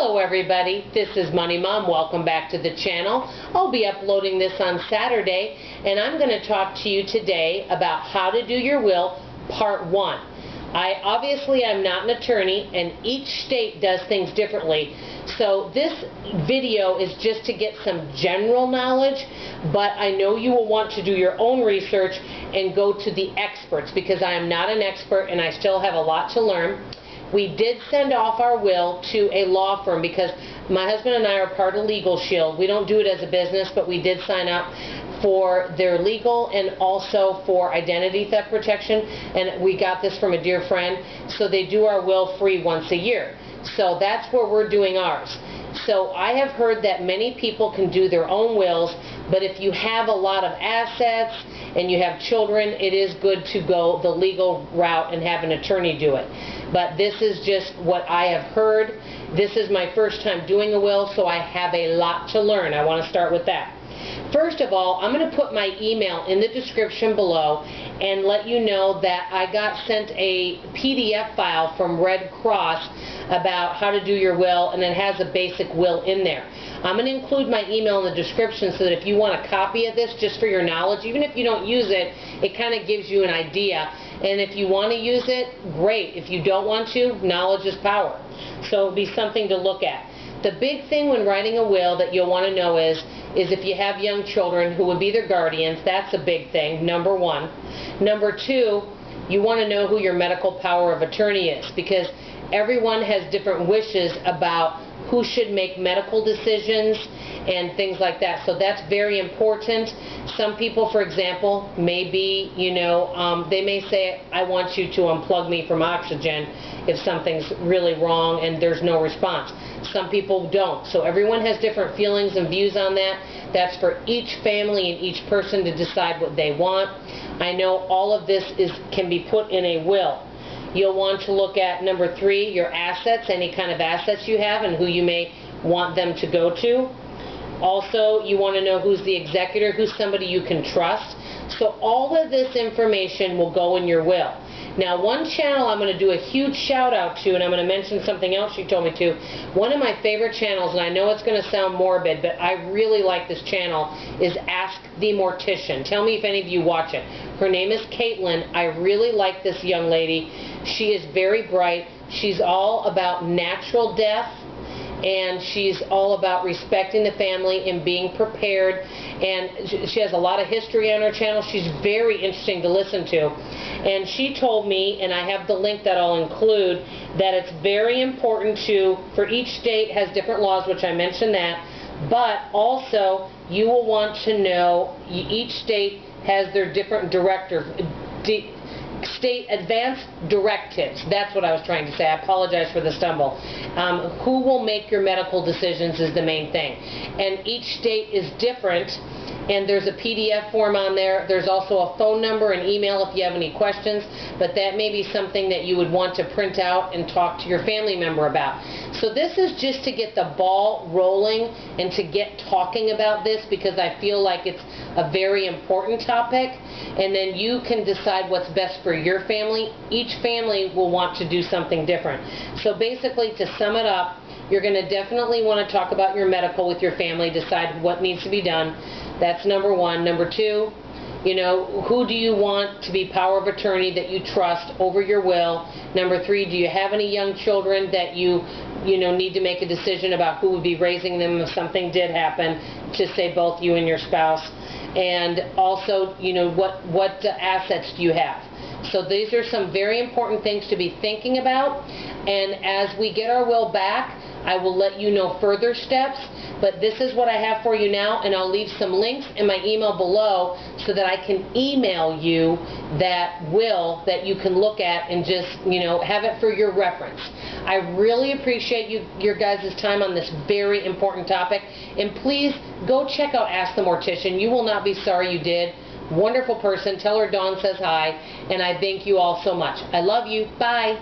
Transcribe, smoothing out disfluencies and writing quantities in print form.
Hello everybody, this is Money Mom. Welcome back to the channel. I'll be uploading this on Saturday, and I'm going to talk to you today about how to do your will, part 1. I'm not an attorney, and each state does things differently. So this video is just to get some general knowledge, but I know you will want to do your own research and go to the experts, because I am not an expert and I still have a lot to learn. We did send off our will to a law firm because my husband and I are part of Legal Shield. We don't do it as a business, but we did sign up for their legal and also for identity theft protection, and we got this from a dear friend. So they do our will free once a year. So that's where we're doing ours. So I have heard that many people can do their own wills, but if you have a lot of assets and you have children, it is good to go the legal route and have an attorney do it. But this is just what I have heard. This is my first time doing a will, so I have a lot to learn. I want to start with that. First of all, I'm going to put my email in the description below and let you know that I got sent a PDF file from Red Cross about how to do your will, and it has a basic will in there. I'm going to include my email in the description so that if you want a copy of this just for your knowledge, even if you don't use it, it kind of gives you an idea. And if you want to use it, great. If you don't want to, knowledge is power. So it'll be something to look at. The big thing when writing a will that you'll want to know is if you have young children who would be their guardians. That's a big thing, number 1. Number 2, you want to know who your medical power of attorney is, because everyone has different wishes about who should make medical decisions and things like that. So that's very important. Some people, for example, may be, they may say, I want you to unplug me from oxygen if something's really wrong and there's no response. Some people don't. So everyone has different feelings and views on that. That's for each family and each person to decide what they want. I know all of this can be put in a will. You'll want to look at number 3, your assets, any kind of assets you have and who you may want them to go to. Also, you want to know who's the executor, who's somebody you can trust. So all of this information will go in your will. Now, one channel I'm going to do a huge shout out to, and I'm going to mention something else she told me to. One of my favorite channels, and I know it's going to sound morbid, but I really like this channel, is Ask the Mortician. Tell me if any of you watch it. Her name is Caitlin. I really like this young lady. She is very bright. She's all about natural death, and she's all about respecting the family and being prepared, and she has a lot of history on her channel. She's very interesting to listen to, and she told me, and I have the link that I'll include, that it's very important for each state has different laws, which I mentioned that, but also you will want to know each state has their different state advanced directives. That's what I was trying to say. I apologize for the stumble. Who will make your medical decisions is the main thing. And each state is different, and there's a PDF form on there. There's also a phone number and email if you have any questions, but that may be something that you would want to print out and talk to your family member about. So this is just to get the ball rolling and to get talking about this, because I feel like it's a very important topic, and then you can decide what's best for your family. Each family will want to do something different. So basically, to sum it up, you're going to definitely want to talk about your medical with your family, decide what needs to be done. That's number 1. Number 2, who do you want to be power of attorney that you trust over your will? Number 3, do you have any young children that you need to make a decision about who would be raising them if something did happen, to say both you and your spouse? And also, what assets do you have? So these are some very important things to be thinking about, and as we get our will back, I will let you know further steps, but this is what I have for you now, and I'll leave some links in my email below so that I can email you that will that you can look at and just, have it for your reference. I really appreciate your guys' time on this very important topic, and please go check out Ask the Mortician. You will not be sorry you did. Wonderful person. Tell her Dawn says hi, and I thank you all so much. I love you. Bye.